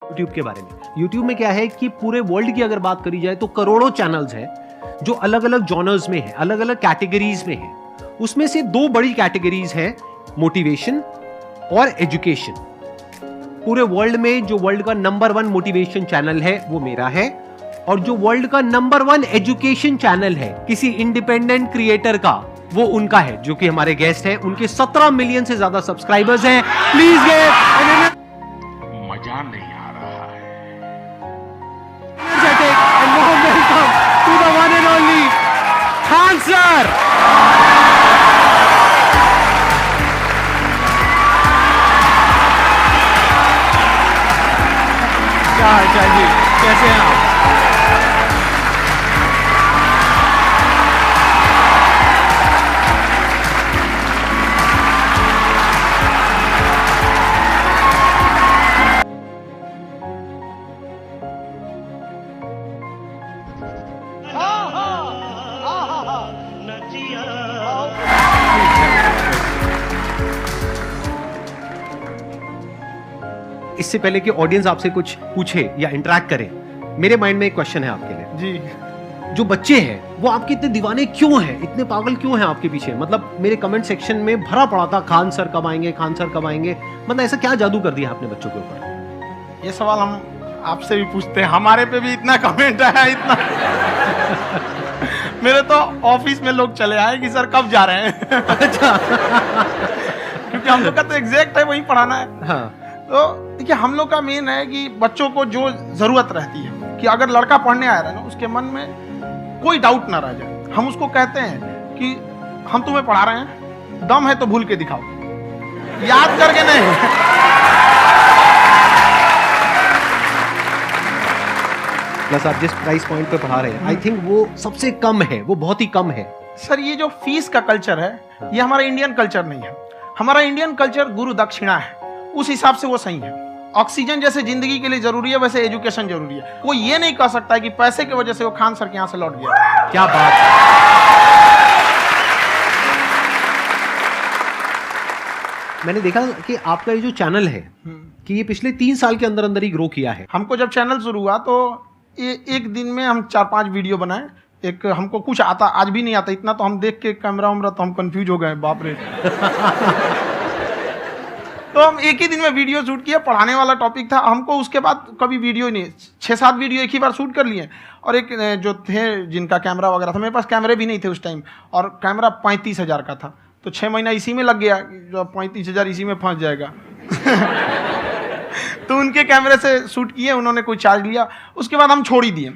YouTube के बारे में। यूट्यूब में क्या है कि पूरे वर्ल्ड की अगर बात करी जाए तो करोड़ों चैनल्स हैं जो अलग अलग जॉनर्स में है, अलग अलग कैटेगरीज में है। उसमें से दो बड़ी कैटेगरीज हैं, मोटिवेशन और एजुकेशन। पूरे वर्ल्ड में जो वर्ल्ड का नंबर 1 मोटिवेशन चैनल है वो मेरा है, और जो वर्ल्ड का नंबर 1 एजुकेशन चैनल है किसी इंडिपेंडेंट क्रिएटर का, वो उनका है, जो कि हमारे गेस्ट हैं। उनके 17 मिलियन से ज्यादा सब्सक्राइबर्स हैं। प्लीज गेट मजा नहीं आ रहा है। Welcome to the one and only Khan sir. क्या हाल चाल जी, कैसे हैं आप? इससे पहले कि ऑडियंस आपसे कुछ पूछे या इंटरेक्ट करे, मेरे माइंड में एक क्वेश्चन है आपके लिए जी। जो बच्चे हैं वो आपके इतने दीवाने क्यों हैं, इतने पागल क्यों हैं आपके पीछे? मतलब मेरे कमेंट सेक्शन में भरा पड़ा था, खान सर कब आएंगे, खान सर कब आएंगे। मतलब ऐसा क्या जादू कर दिया आपने बच्चों के ऊपर? ये सवाल हम आपसे भी पूछते हैं, हमारे पे भी इतना कमेंट आया, इतना मेरे तो ऑफिस में लोग चले आए कि सर कब जा रहे हैं। अच्छा। क्योंकि हम लोग का तो एग्जैक्ट है वही पढ़ाना है। हाँ। तो देखिए, हम लोग का मेन है कि बच्चों को जो जरूरत रहती है कि अगर लड़का पढ़ने आया है ना, उसके मन में कोई डाउट ना रह जाए। हम उसको कहते हैं कि हम तुम्हें पढ़ा रहे हैं, दम है तो भूल के दिखाओ, याद करके नहीं। प्लस आप जिस प्राइस पॉइंट पे पढ़ा रहे हैं, आई थिंक वो सबसे कम है, वो बहुत ही कम है। सर, ये जो फीस का कल्चर है, ये हमारा इंडियन कल्चर नहीं है। हमारा इंडियन कल्चर गुरु दक्षिणा है, उस हिसाब से वो सही है। ऑक्सीजन जैसे जिंदगी के लिए जरूरी है, वैसे एजुकेशन जरूरी है। कोई ये नहीं कह सकता है कि पैसे की वजह से वो खान सर के यहाँ से लौट गया। क्या बात है। मैंने देखा कि आपका ये जो चैनल है कि ये पिछले 3 साल के अंदर अंदर ही ग्रो किया है। हमको जब चैनल शुरू हुआ तो एक दिन में हम 4-5 वीडियो बनाए। एक हमको कुछ आता, आज भी नहीं आता इतना, तो हम देख के कैमरा उमरा तो हम कंफ्यूज हो गए, बाप रे। तो हम एक ही दिन में वीडियो शूट किया, पढ़ाने वाला टॉपिक था हमको। उसके बाद कभी वीडियो नहीं, 6-7 वीडियो एक ही बार शूट कर लिए। और एक जो थे जिनका कैमरा वगैरह था, मेरे पास कैमरे भी नहीं थे उस टाइम, और कैमरा 35,000 का था। तो 6 महीना इसी में लग गया, जो 35,000 इसी में फंस जाएगा। तो उनके कैमरे से शूट किए, उन्होंने कोई चार्ज लिया। उसके बाद हम छोड़ ही दिए।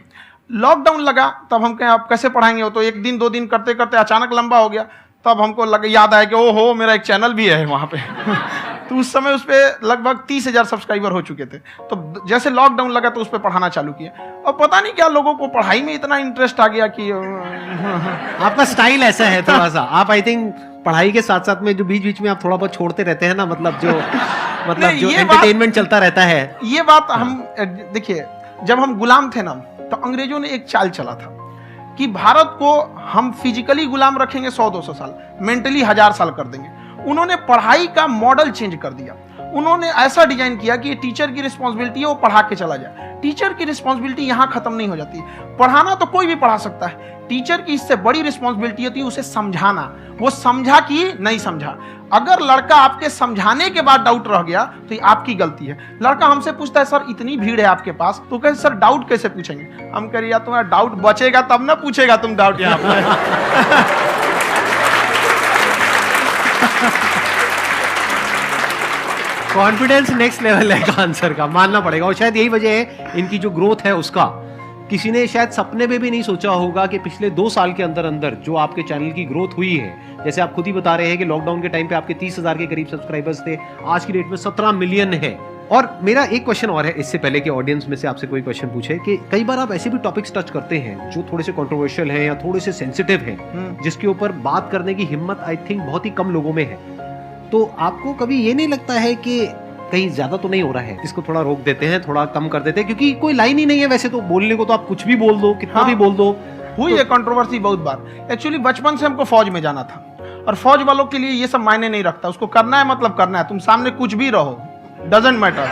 लॉकडाउन लगा, तब हम कहें आप कैसे पढ़ाएंगे? वो तो 1 दिन 2 दिन करते करते अचानक लंबा हो गया। तब हमको याद आया कि ओहो, मेरा एक चैनल भी है वहाँ पे। तो उस समय उस पर लगभग 30,000 सब्सक्राइबर हो चुके थे। तो जैसे लॉकडाउन लगा तो उस पर पढ़ाना चालू किया, और पता नहीं क्या लोगों को पढ़ाई में इतना इंटरेस्ट आ गया कि आपका स्टाइल ऐसा है थोड़ा सा। आप आई थिंक पढ़ाई के साथ साथ में जो बीच बीच में आप थोड़ा बहुत छोड़ते रहते हैं ना, मतलब जो एंटरटेनमेंट चलता रहता है। ये बात हम देखिए, जब हम गुलाम थे ना, तो अंग्रेजों ने एक चाल चला था कि भारत को हम फिजिकली गुलाम रखेंगे 100-200 साल, मेंटली 1000 साल कर देंगे। उन्होंने पढ़ाई का मॉडल चेंज कर दिया। उन्होंने ऐसा डिजाइन किया कि टीचर की रिस्पॉन्सिबिलिटी है वो पढ़ा के चला जाए। टीचर की रिस्पॉन्सिबिलिटी यहाँ खत्म नहीं हो जाती। पढ़ाना तो कोई भी पढ़ा सकता है, टीचर की इससे बड़ी रिस्पॉन्सिबिलिटी होती है उसे समझाना। वो समझा कि नहीं समझा। अगर लड़का आपके समझाने के बाद डाउट रह गया तो ये आपकी गलती है। लड़का हमसे पूछता है, सर इतनी भीड़ है आपके पास, तो कहे सर डाउट कैसे पूछेंगे? हम कह रहे यार, तुम्हारा डाउट बचेगा तब ना पूछेगा तुम डाउट यहाँ पे। कॉन्फिडेंस नेक्स्ट लेवल है खान सर का, मानना पड़ेगा। और शायद यही वजह है इनकी जो ग्रोथ है उसका। किसी ने शायद सपने में भी नहीं सोचा होगा कि पिछले 2 साल के अंदर अंदर जो आपके चैनल की ग्रोथ हुई है, जैसे आप खुद ही बता रहे हैं कि लॉकडाउन के टाइम पे आपके 30,000 के करीब सब्सक्राइबर्स थे, आज की डेट में 17 मिलियन है। और मेरा एक क्वेश्चन और है, इससे पहले कि ऑडियंस में से आपसे कोई क्वेश्चन पूछे, कि कई बार आप ऐसे भी टॉपिक्स टच करते हैं जो थोड़े से कंट्रोवर्शियल हैं या थोड़े से सेंसिटिव हैं, जिसके ऊपर बात करने की हिम्मत आई थिंक बहुत ही कम लोगों में है। तो आपको कभी ये नहीं लगता है कि कहीं ज्यादा तो नहीं हो रहा है, इसको थोड़ा रोक देते हैं, थोड़ा कम कर देते हैं? क्योंकि कोई लाइन ही नहीं है वैसे तो बोलने को, तो आप कुछ भी बोल दो, कितना भी बोल दो। हुई है कंट्रोवर्सी बहुत बार। एक्चुअली बचपन से हमको फौज में जाना था, और फौज वालों के लिए ये सब मायने नहीं रखता। उसको करना है मतलब करना है, तुम सामने कुछ भी रहो, डजंट मैटर।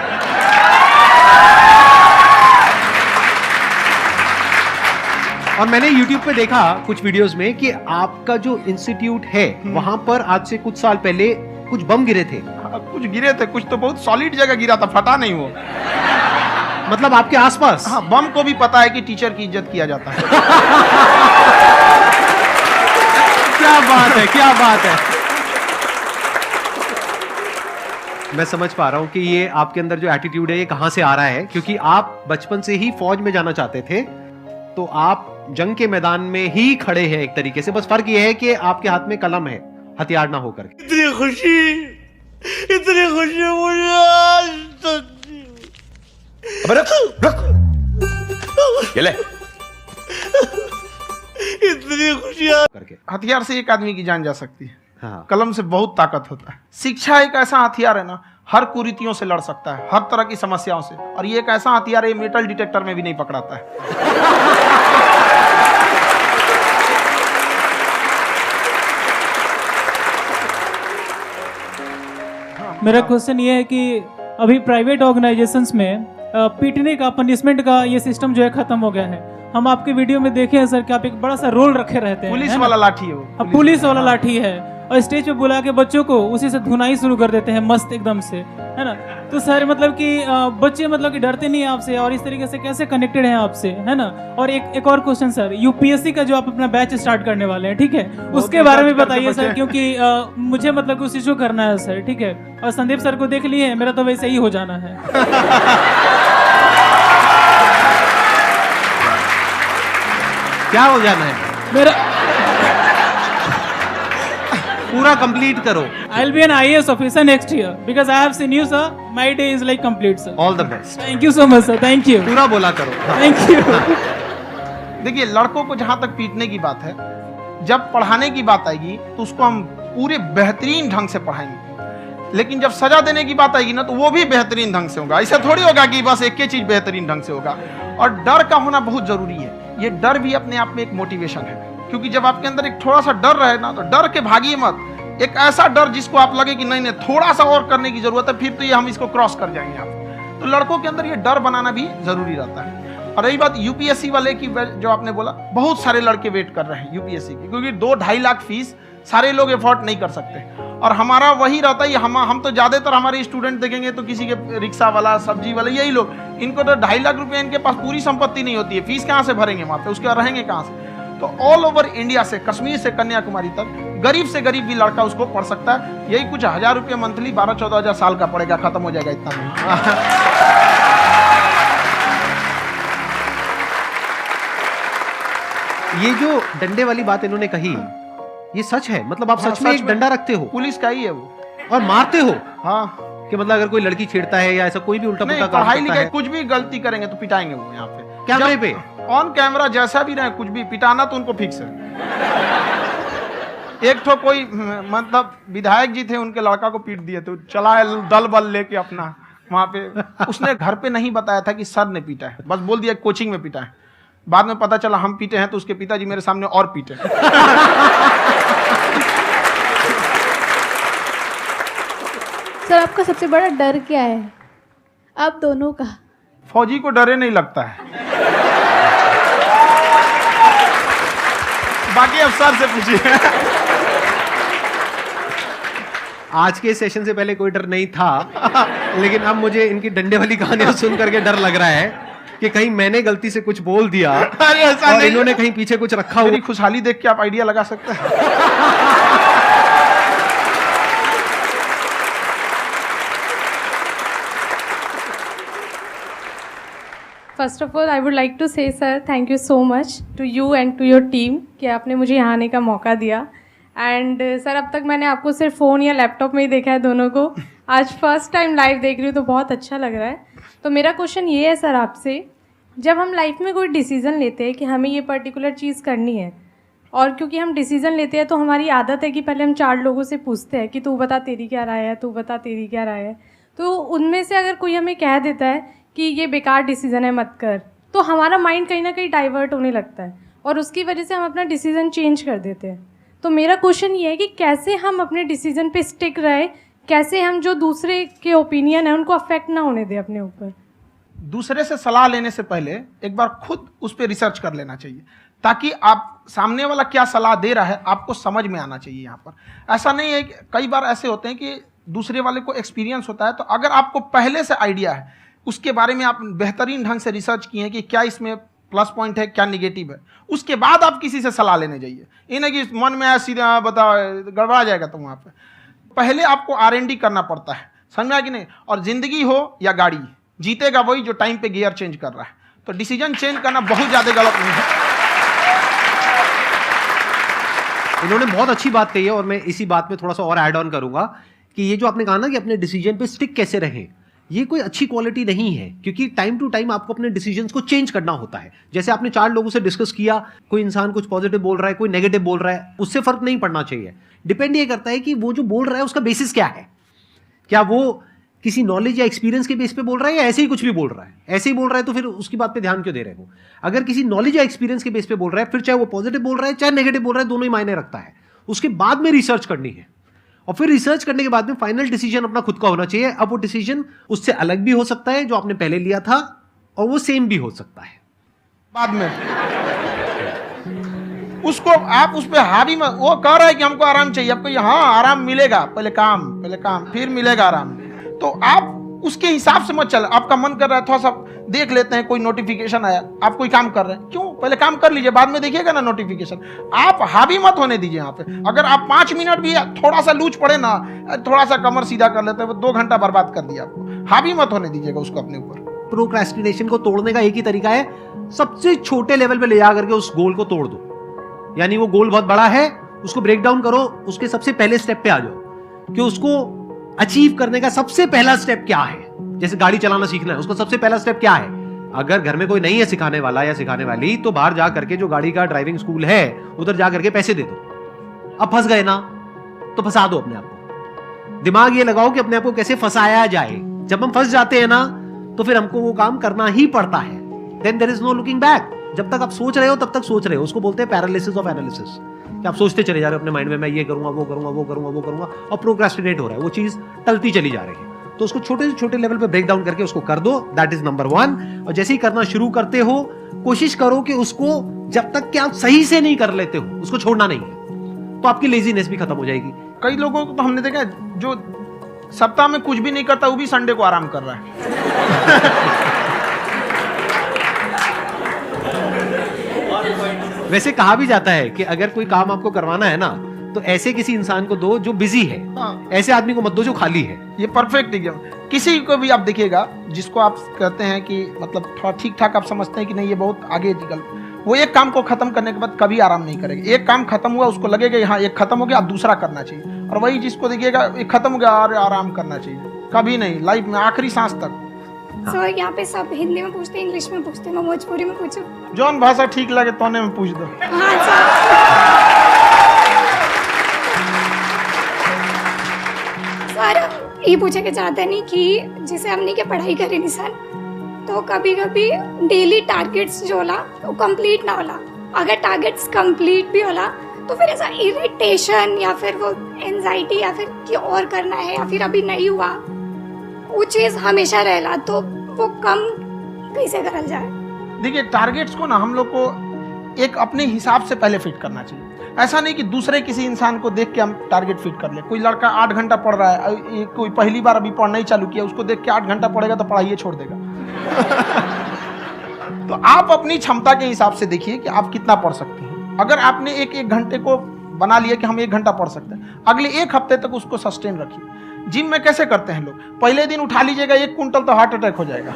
और मैंने YouTube पे देखा कुछ वीडियोस में कि आपका जो इंस्टीट्यूट है वहां पर आज से कुछ साल पहले कुछ बम गिरे थे। हाँ, कुछ गिरे थे, कुछ तो बहुत सॉलिड जगह गिरा था, फटा नहीं वो। मतलब आपके आसपास? हाँ, बम को भी पता है कि टीचर की इज्जत किया जाता है। क्या बात है, क्या बात है। मैं समझ पा रहा हूं कि ये आपके अंदर जो एटीट्यूड है ये कहां से आ रहा है, क्योंकि आप बचपन से ही फौज में जाना चाहते थे, तो आप जंग के मैदान में ही खड़े हैं एक तरीके से। बस फर्क ये है कि आपके हाथ में कलम है, हथियार ना होकर। इतनी खुशी मुझे आज तक नहीं हुई। अबे रुक ये ले। इतनी खुशी करके हथियार से एक आदमी की जान जा सकती है, हाँ। कलम से बहुत ताकत होता है। शिक्षा एक ऐसा हथियार है ना, हर कुरीतियों से लड़ सकता है, हर तरह की समस्याओं से। और ये एक ऐसा हथियार है, मेटल डिटेक्टर में भी नहीं पकड़ाता है। मेरा क्वेश्चन ये है कि अभी प्राइवेट ऑर्गेनाइजेशंस में पीटने का, पनिशमेंट का ये सिस्टम जो है खत्म हो गया है। हम आपके वीडियो में देखे हैं सर कि आप एक बड़ा सा रोल रखे रहते हैं, पुलिस है ना? वाला लाठी है वो। अब पुलिस वाला लाठी है और स्टेज पे बुला के बच्चों को उसी से धुनाई शुरू कर देते हैं मस्त एकदम से, है ना? तो सर मतलब कि बच्चे मतलब कि डरते नहीं हैं आपसे, और इस तरीके से कैसे कनेक्टेड हैं आपसे, है ना? और एक और क्वेश्चन सर, यूपीएससी का जो आप अपना बैच स्टार्ट करने वाले हैं, ठीक है, उसके बारे में बताइए सर, क्योंकि मुझे मतलब उस चीज को करना है सर, ठीक है? और संदीप सर को देख लिए, मेरा तो वैसे ही हो जाना है। क्या हो जाना है? मेरा पूरा कंप्लीट करो। I'll be an IAS officer next year because I have seen you sir. My day is like complete sir. All the best. Thank you so much sir. Thank you. पूरा बोला करो। हाँ। Thank you. देखिए, लड़कों को जहां तक पीटने की बात है, जब पढ़ाने की बात आएगी तो उसको हम पूरे बेहतरीन ढंग से पढ़ाएंगे। लेकिन जब सजा देने की बात आएगी ना, तो वो भी बेहतरीन ढंग से होगा। ऐसा थोड़ी होगा कि बस एक ही चीज बेहतरीन ढंग से होगा। और डर का होना बहुत जरूरी है। ये डर भी अपने आप में एक मोटिवेशन है, क्योंकि जब आपके अंदर एक थोड़ा सा डर रहे ना, तो डर के भागिए मत। एक ऐसा डर जिसको आप लगे कि नहीं नहीं थोड़ा सा और करने की जरूरत है, फिर तो ये हम इसको क्रॉस कर जाएंगे आप। तो लड़कों के अंदर ये डर बनाना भी जरूरी रहता है। और रही बात यूपीएससी वाले की, जो आपने बोला, बहुत सारे लड़के वेट कर रहे हैं यूपीएससी की, क्योंकि 2-2.5 लाख फीस सारे लोग एफोर्ड नहीं कर सकते। और हमारा वही रहता है, हम तो ज्यादातर हमारे स्टूडेंट देखेंगे तो किसी के रिक्शा वाला, सब्जी वाला, यही लोग, इनको तो 2.5 लाख रुपए, इनके पास पूरी संपत्ति नहीं होती है, फीस कहाँ से भरेंगे वहां पे, उसके बाद रहेंगे कहाँ से? तो ऑल ओवर इंडिया से, कश्मीर से कन्याकुमारी तक, गरीब से गरीब भी लड़का उसको पढ़ सकता है। यही कुछ 1000 रुपये मंथली, 12-14 हजार साल का पड़ेगा, खत्म हो जाएगा इतना में। ये जो डंडे वाली बात इन्होंने कही, ये सच है? मतलब आप हाँ, सच में सच एक में। डंडा रखते हो पुलिस का ही है वो। और मारते हो? हाँ, कि मतलब अगर कोई लड़की छेड़ता है या ऐसा कोई भी उल्टा नहीं, पुल्टा काम पढ़ाई करता लिखाई है, कुछ भी गलती करेंगे तो पिटाएंगे वो यहाँ पे, कैमरे पे? ऑन कैमरा जैसा भी रहे, कुछ भी पिटाना तो उनको फिक्स है। एक तो कोई मतलब विधायक जी थे, उनके लड़का को पीट दिए, तो चला है दल बल लेके अपना वहां पे। उसने घर पे नहीं बताया था कि सर ने पीटा है, बस बोल दिया कोचिंग में पीटा है। बाद में पता चला हम पीटे हैं, तो उसके पिताजी मेरे सामने और पीटे। सर आपका सबसे बड़ा डर क्या है, आप दोनों का? फौजी को डरे नहीं लगता है, बाकी अफसर से पूछिए। आज के सेशन से पहले कोई डर नहीं था, लेकिन अब मुझे इनकी डंडे वाली कहानियां सुन करके डर लग रहा है कि कहीं मैंने गलती से कुछ बोल दिया अरे ऐसा और नहीं, इन्होंने कहीं पीछे कुछ रखा मेरी हो। खुशहाली देख के आप आइडिया लगा सकते हैं। First of all I would like to say sir thank you so much to you and to your team कि आपने मुझे यहाँ आने का मौका दिया। एंड सर अब तक मैंने आपको सिर्फ फ़ोन या लैपटॉप में ही देखा है दोनों को, आज फर्स्ट टाइम लाइव देख रही हूँ तो बहुत अच्छा लग रहा है। तो मेरा क्वेश्चन ये है सर आपसे, जब हम लाइफ में कोई डिसीज़न लेते हैं कि हमें ये पर्टिकुलर चीज़ करनी है, और क्योंकि हम डिसीज़न लेते हैं तो हमारी आदत है कि पहले हम 4 लोगों से पूछते हैं कि तू बता तेरी क्या राय है, तू बता तेरी क्या राय है। तो उनमें से अगर कोई हमें कह देता है कि ये बेकार डिसीज़न है मत कर, तो हमारा माइंड कहीं ना कहीं डाइवर्ट होने लगता है और उसकी वजह से हम अपना डिसीज़न चेंज कर देते हैं। तो मेरा क्वेश्चन ये है कि कैसे हम अपने डिसीज़न पे स्टिक रहे, कैसे हम जो दूसरे के ओपिनियन है उनको अफेक्ट ना होने दें अपने ऊपर। दूसरे से सलाह लेने से पहले एक बार खुद उस पर रिसर्च कर लेना चाहिए, ताकि आप सामने वाला क्या सलाह दे रहा है आपको समझ में आना चाहिए। यहाँ पर ऐसा नहीं है कि कई बार ऐसे होते हैं कि दूसरे वाले को एक्सपीरियंस होता है, तो अगर आपको पहले से आइडिया है, उसके बारे में आप बेहतरीन ढंग से रिसर्च किए हैं कि क्या इसमें प्लस पॉइंट है, क्या निगेटिव है, उसके बाद आप किसी से सलाह लेने जाइए। ये नहीं कि मन में आया सीधा बताओ गड़बड़ा जाएगा। तो वहाँ पे पहले आपको R&D करना पड़ता है, समझ में आया कि नहीं। और जिंदगी हो या गाड़ी, जीतेगा वही जो टाइम पे गियर चेंज कर रहा है। तो डिसीजन चेंज करना बहुत ज़्यादा गलत नहीं है। इन्होंने बहुत अच्छी बात कही है और मैं इसी बात में थोड़ा सा और ऐड ऑन करूंगा कि ये जो आपने कहा ना कि अपने डिसीजन पे स्टिक कैसे रहें, ये कोई अच्छी क्वालिटी नहीं है, क्योंकि टाइम टू टाइम आपको अपने डिसीजंस को चेंज करना होता है। जैसे आपने 4 लोगों से डिस्कस किया, कोई इंसान कुछ पॉजिटिव बोल रहा है, कोई नेगेटिव बोल रहा है, उससे फर्क नहीं पड़ना चाहिए। डिपेंड ये करता है कि वो जो बोल रहा है उसका बेसिस क्या है। क्या वो किसी नॉलेज या एक्सपीरियंस के बेस पे बोल रहा है या ऐसे ही कुछ भी बोल रहा है? ऐसे ही बोल रहा है तो फिर उसकी बात पे ध्यान क्यों दे रहे हो? अगर किसी नॉलेज या एक्सपीरियंस के बेस पे बोल रहा है, फिर चाहे वो पॉजिटिव बोल रहा है चाहे नेगेटिव बोल रहा है, दोनों ही मायने रखता है। उसके बाद में रिसर्च करनी है और फिर रिसर्च करने के बाद में फाइनल डिसीजन अपना खुद का होना चाहिए। अब वो डिसीजन उससे अलग भी हो सकता है जो आपने पहले लिया था, और वो सेम भी हो सकता है बाद में। उसको आप उस पर हावी मत, वो कह रहा है कि हमको आराम चाहिए, आपको यहाँ आराम मिलेगा, पहले काम फिर मिलेगा आराम। तो आप उसके हिसाब से मत चल। आपका मन कर रहा है थोड़ा सा देख लेते हैं, कोई नोटिफिकेशन आया, आप कोई काम कर रहे हैं, क्यों पहले काम कर लीजिए, बाद में देखिएगा ना नोटिफिकेशन। आप हावी मत होने दीजिए यहाँ पे। अगर आप 5 मिनट भी थोड़ा सा लूज पड़े ना, थोड़ा सा कमर सीधा कर लेते हैं, 2 घंटा बर्बाद कर दिया आपको। हावी मत होने दीजिएगा उसको अपने ऊपर। प्रोक्रेस्टिनेशन को तोड़ने का एक ही तरीका है, सबसे छोटे लेवल पे ले जा करके उस गोल को तोड़ दो। यानी वो गोल बहुत बड़ा है, उसको ब्रेक डाउन करो, उसके सबसे पहले स्टेप पे आ जाओ कि उसको अचीव करने का सबसे पहला स्टेप क्या है। जैसे गाड़ी चलाना सीखना है, उसका सबसे पहला स्टेप क्या है? अगर घर में कोई नहीं है सिखाने वाला या सिखाने वाली, तो बाहर जा करके जो गाड़ी का ड्राइविंग स्कूल है उधर जा करके पैसे दे दो। अब फंस गए ना तो फंसा दो अपने आप को। दिमाग ये लगाओ कि अपने आप को कैसे फंसाया जाए। जब हम फंस जाते हैं ना तो फिर हमको वो काम करना ही पड़ता है। Then there is no looking back. जब तक आप सोच रहे हो तब तक सोच रहे हो, उसको बोलते हैं पैरालिसिस ऑफ एनालिसिस। कि आप सोचते चले जा रहे हो अपने माइंड में, मैं ये करूंगा वो करूंगा वो करूंगा वो करूंगा, और प्रोक्रेस्टिनेट हो रहा है, वो चीज टलती चली जा रही है। तो उसको छोटे से छोटे लेवल पे ब्रेक डाउन करके उसको कर दो, दैट इज नंबर 1। और जैसे ही करना शुरू करते हो, कोशिश करो कि उसको जब तक कि आप सही से नहीं कर लेते हो उसको छोड़ना नहीं है, तो आपकी लेजीनेस भी खत्म हो जाएगी। कई लोगों को तो हमने देखा जो सप्ताह में कुछ भी नहीं करता, वो भी संडे को आराम कर रहा है। वैसे कहा भी जाता है कि अगर कोई काम आपको करवाना है ना, तो ऐसे किसी इंसान को दो जो बिजी है। हाँ। ऐसे आदमी को मत दो जो खाली है। ये परफेक्ट एग्जाम। किसी को भी आप देखिएगा जिसको आप कहते हैं कि मतलब थोड़ा ठीक ठाक आप समझते हैं कि नहीं ये बहुत आगे निकल, वो एक काम को खत्म करने के बाद कभी आराम नहीं करेगा। एक काम खत्म हुआ उसको लगेगा हाँ एक खत्म हो गया, अब दूसरा करना चाहिए। और वही जिसको देखिएगा एक खत्म हो गया और आराम करना चाहिए, कभी नहीं, लाइफ में आखिरी सांस तक। सर यहाँ पे सब हिंदी में पूछते हैं, इंग्लिश में पूछते हैं, मैं भोजपुरी में पूछूं? जौन भाषा ठीक लगे तोने में पूछ दो। हाँ सर। सर ये पूछे के चाहते नहीं कि जैसे हमने के पढ़ाई करी नहीं सर, तो कभी कभी डेली टारगेट्स जो होला वो कंप्लीट ना होला। अगर टारगेट्स कंप्लीट भी होला तो फिर ऐसा इरिटेशन या फिर वो एंजाइटी या फिर कि और करना है या फिर अभी नहीं हुआ, वो चीज़ हमेशा रहेला। तो वो कम कैसे करल जाए? देखिए टारगेट्स को ना हम लोग को एक अपने हिसाब से पहले फिट करना चाहिए। ऐसा नहीं कि दूसरे किसी इंसान को देख के हम टारगेट फिट कर ले। कोई लड़का 8 घंटा पढ़ रहा है, कोई पहली बार अभी पढ़ना ही चालू किया, उसको देख के 8 घंटा पढ़ेगा तो पढ़ाई छोड़ देगा। तो आप अपनी क्षमता के हिसाब से देखिए कि आप कितना पढ़ सकते हैं। अगर आपने एक घंटे को बना लिया कि हम 1 घंटा पढ़ सकते हैं, अगले 1 हफ्ते तक उसको सस्टेन रखिए। जिम में कैसे करते हैं लोग, पहले दिन उठा लीजिएगा 1 कुंटल तो हार्ट अटैक हो जाएगा।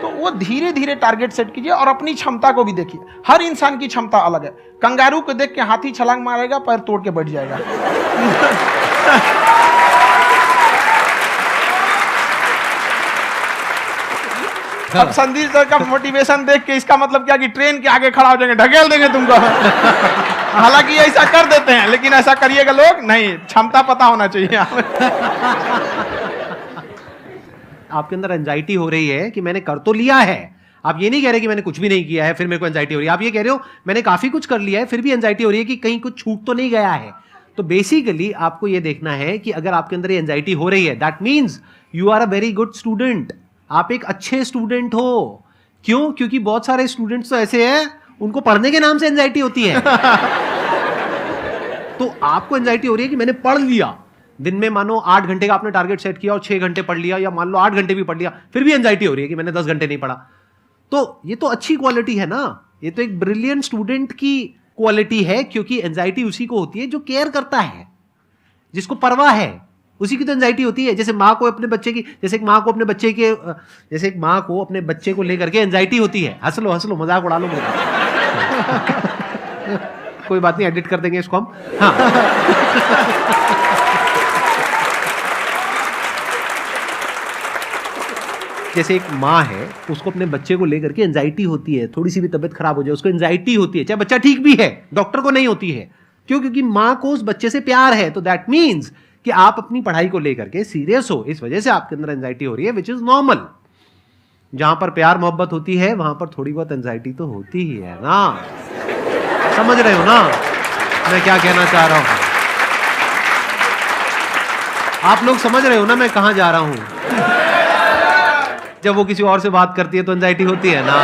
तो वो धीरे धीरे टारगेट सेट कीजिए और अपनी क्षमता को भी देखिए। हर इंसान की क्षमता अलग है। कंगारू को देख के हाथी छलांग मारेगा, पैर तोड़ के बैठ जाएगा। अब संदीप सर का मोटिवेशन देख के इसका मतलब क्या कि ट्रेन के आगे खड़ा हो जाएंगे, ढकेल देंगे तुमको। हालांकि ऐसा कर देते हैं, लेकिन ऐसा करिएगा लोग नहीं, क्षमता पता होना चाहिए। आपके अंदर एंजाइटी हो रही है कि मैंने कर तो लिया है। आप ये नहीं कह रहे कि मैंने कुछ भी नहीं किया है फिर मेरे को एंजाइटी हो रही है। आप ये कह रहे हो मैंने काफी कुछ कर लिया है फिर भी एंजाइटी हो रही है कि कहीं कुछ छूट तो नहीं गया है। तो बेसिकली आपको ये देखना है कि अगर आपके अंदर ये एंजाइटी हो रही है, that means you are a very good student. आप एक अच्छे स्टूडेंट हो। क्यों? क्योंकि बहुत सारे स्टूडेंट्स तो ऐसे हैं, उनको पढ़ने के नाम से एंजाइटी होती है। तो आपको एंजाइटी हो रही है कि मैंने पढ़ लिया, दिन में मानो 8 घंटे का आपने टारगेट सेट किया और 6 घंटे पढ़ लिया, या मान लो 8 घंटे भी पढ़ लिया, फिर भी एंजाइटी हो रही है कि मैंने 10 घंटे नहीं पढ़ा। तो ये तो अच्छी क्वालिटी है ना, ये तो एक ब्रिलियंट स्टूडेंट की क्वालिटी है, क्योंकि एंजाइटी उसी को होती है जो केयर करता है, जिसको परवाह है, उसी की तो एंजाइटी होती है। जैसे माँ को अपने बच्चे की, जैसे एक माँ को अपने बच्चे के, जैसे एक माँ को अपने बच्चे को लेकर के एंजाइटी होती है। हंस लो मजाक उड़ा लो मेरा। कोई बात नहीं, एडिट कर देंगे इसको हम। हाँ। जैसे एक माँ है, उसको अपने बच्चे को लेकर के एंजाइटी होती है, थोड़ी सी भी तबीयत खराब हो जाए उसको एंजाइटी होती है, चाहे बच्चा ठीक भी है, डॉक्टर को नहीं होती है। क्यों? क्योंकि माँ को उस बच्चे से प्यार है। तो दैट मीन्स कि आप अपनी पढ़ाई को लेकर के सीरियस हो, इस वजह से आपके अंदर एंजाइटी हो रही है, विच इज नॉर्मल। जहां पर प्यार मोहब्बत होती है वहां पर थोड़ी बहुत एंजाइटी तो होती ही है ना। समझ रहे हो ना मैं क्या कहना चाह रहा हूं? आप लोग समझ रहे हो ना मैं कहां जा रहा हूं? जब वो किसी और से बात करती है तो एंजाइटी होती है ना।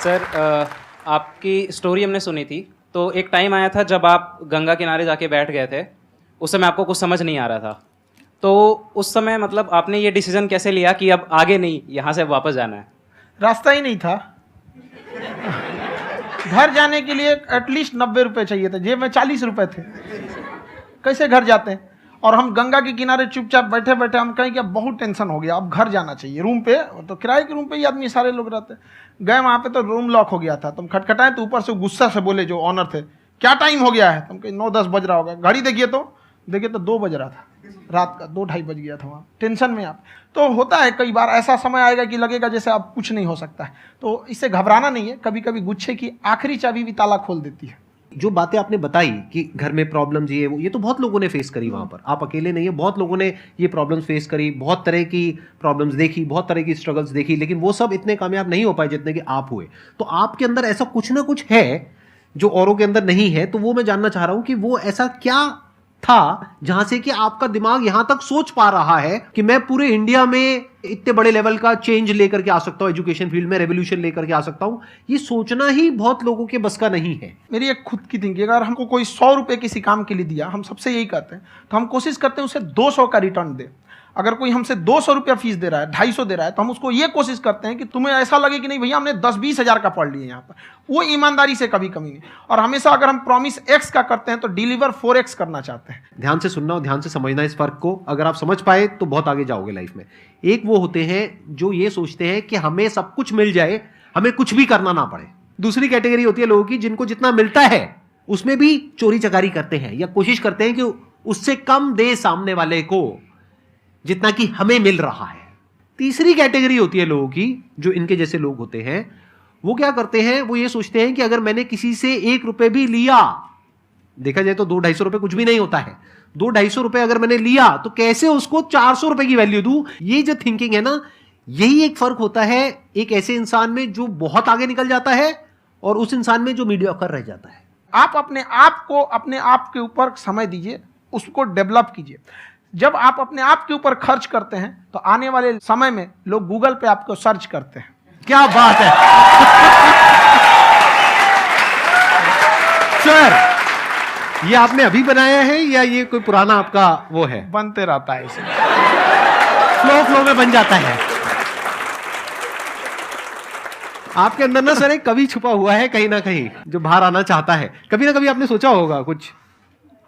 सर, आपकी स्टोरी हमने सुनी थी, तो एक टाइम आया था जब आप गंगा किनारे जाके बैठ गए थे। उस समय आपको कुछ समझ नहीं आ रहा था, तो उस समय मतलब आपने ये डिसीजन कैसे लिया कि अब आगे नहीं, यहाँ से वापस जाना है? रास्ता ही नहीं था। घर जाने के लिए एटलीस्ट 90 रुपए चाहिए थे, जेब में 40 रुपए थे। कैसे घर जाते हैं? और हम गंगा के किनारे चुपचाप बैठे बैठे हम कहें कि अब बहुत टेंशन हो गया, अब घर जाना चाहिए। रूम पे, तो किराए के रूम पे ही आदमी सारे लोग रहते। गए वहाँ पे तो रूम लॉक हो गया था। तुम खटखटाए तो ऊपर से गुस्सा से बोले जो ऑनर थे, क्या टाइम हो गया है? तुम कहीं 9-10 बज रहा होगा। घड़ी देखिए तो 2 बज रहा था रात का, 2-2:30 बज गया था वहाँ। टेंशन में आप तो होता है, कई बार ऐसा समय आएगा कि लगेगा जैसे अब कुछ नहीं हो सकता है। तो इससे घबराना नहीं है। कभी कभी गुच्छे की आखिरी चाबी भी ताला खोल देती है। जो बातें आपने बताई कि घर में प्रॉब्लम्स ये तो बहुत लोगों ने फेस करी वहां पर, आप अकेले नहीं है, बहुत लोगों ने ये प्रॉब्लम्स फेस करी, बहुत तरह की प्रॉब्लम्स देखी, बहुत तरह की स्ट्रगल्स देखी, लेकिन वो सब इतने कामयाब नहीं हो पाए जितने कि आप हुए। तो आपके अंदर ऐसा कुछ ना कुछ है जो औरों के अंदर नहीं है। तो वो मैं जानना चाह रहा हूं कि वो ऐसा क्या था जहां से कि आपका दिमाग यहां तक सोच पा रहा है कि मैं पूरे इंडिया में इतने बड़े लेवल का चेंज लेकर के आ सकता हूं, एजुकेशन फील्ड में रेवोल्यूशन लेकर के आ सकता हूं। ये सोचना ही बहुत लोगों के बस का नहीं है। मेरी एक खुद की थिंकिंग, अगर हमको कोई 100 रुपए किसी काम के लिए दिया, हम सबसे यही कहते हैं, तो हम कोशिश करते हैं उसे 200 का रिटर्न दे। अगर कोई हमसे 200 रुपया फीस दे रहा है, 250 दे रहा है, तो हम उसको ये कोशिश करते हैं कि तुम्हें ऐसा लगे कि नहीं भैया हमने 10-20 हज़ार का पढ़ लिया यहाँ पर। वो ईमानदारी से कभी कमी नहीं। और हमेशा अगर हम प्रॉमिस एक्स का करते हैं तो डिलीवर 4x करना चाहते हैं। ध्यान से सुनना और ध्यान से समझना इस फर्क को। अगर आप समझ पाए तो बहुत आगे जाओगे लाइफ में। एक वो होते हैं जो ये सोचते हैं कि हमें सब कुछ मिल जाए, हमें कुछ भी करना ना पड़े। दूसरी कैटेगरी होती है लोगों की जिनको जितना मिलता है उसमें भी चोरी चकारी करते हैं या कोशिश करते हैं कि उससे कम दे सामने वाले को जितना कि हमें मिल रहा है। तीसरी कैटेगरी होती है लोगों की, जो इनके जैसे लोग होते हैं, वो क्या करते हैं, वो ये सोचते हैं कि अगर मैंने किसी से 1 रुपए भी लिया, देखा जाए तो 200-250 रुपए कुछ भी नहीं होता है, 200-250 रुपए अगर मैंने लिया तो कैसे उसको 400 रुपए की वैल्यू दूं। ये जो थिंकिंग है ना, यही एक फर्क होता है एक ऐसे इंसान में जो बहुत आगे निकल जाता है और उस इंसान में जो मीडियोकर रह जाता है। आप अपने आप को अपने आप के ऊपर समय दीजिए, उसको डेवलप कीजिए। जब आप अपने आप के ऊपर खर्च करते हैं तो आने वाले समय में लोग गूगल पे आपको सर्च करते हैं। क्या बात है सर, ये आपने अभी बनाया है या ये कोई पुराना आपका वो है? बनते रहता है, इसे फ्लो में बन जाता है। आपके अंदर ना सर एक कवि छुपा हुआ है कहीं ना कहीं जो बाहर आना चाहता है। कभी ना कभी आपने सोचा होगा कुछ।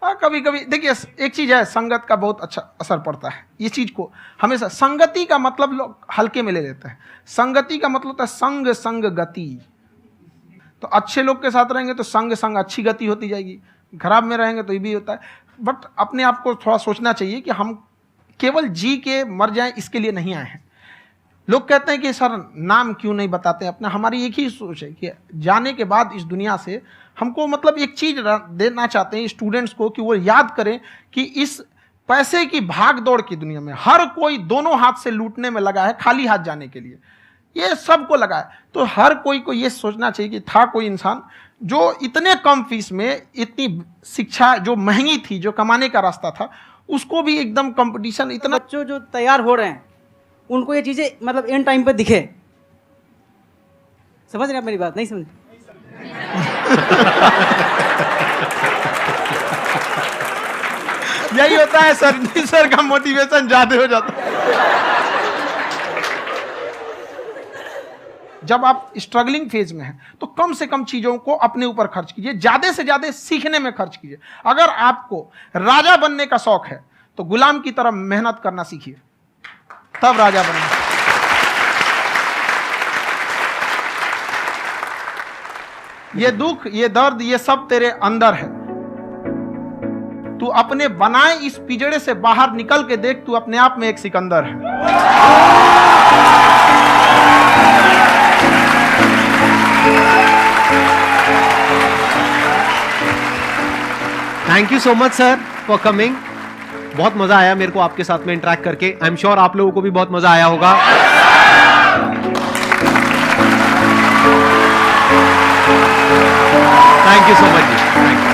हाँ, कभी कभी देखिए, एक चीज है, संगत का बहुत अच्छा असर पड़ता है। ये चीज को हमेशा, संगति का मतलब लोग हल्के में ले लेते हैं। संगति का मतलब होता है संग संग गति। तो अच्छे लोग के साथ रहेंगे तो संग संग अच्छी गति होती जाएगी, खराब में रहेंगे तो ये भी होता है। बट अपने आप को थोड़ा सोचना चाहिए कि हम केवल जी के मर जाएं इसके लिए नहीं आए हैं। लोग कहते हैं कि सर नाम क्यों नहीं बताते अपना। हमारी एक ही सोच है कि जाने के बाद इस दुनिया से हमको मतलब एक चीज देना चाहते हैं स्टूडेंट्स को, कि वो याद करें कि इस पैसे की भाग दौड़ की दुनिया में हर कोई दोनों हाथ से लूटने में लगा है, खाली हाथ जाने के लिए ये सबको लगा है। तो हर कोई को ये सोचना चाहिए कि था कोई इंसान जो इतने कम फीस में इतनी शिक्षा जो महंगी थी, जो कमाने का रास्ता था, उसको भी एकदम कंपटीशन इतना। बच्चों जो तैयार हो रहे हैं उनको ये चीज़ें मतलब इन टाइम पे दिखे। समझ रहे हैं आप मेरी बात? नहीं समझ? यही होता है सर, सर का मोटिवेशन ज्यादा हो जाता है। जब आप स्ट्रगलिंग फेज में हैं तो कम से कम चीजों को अपने ऊपर खर्च कीजिए, ज्यादा से ज्यादा सीखने में खर्च कीजिए। अगर आपको राजा बनने का शौक है तो गुलाम की तरह मेहनत करना सीखिए, तब राजा बनेंगे। ये दुख, ये दर्द, ये सब तेरे अंदर है। तू अपने बनाए इस पिंजड़े से बाहर निकल के देख, तू अपने आप में एक सिकंदर है। Thank you so much sir for coming. बहुत मजा आया मेरे को आपके साथ में इंटरेक्ट करके। आई एम श्योर आप लोगों को भी बहुत मजा आया होगा। Thank you so much ji.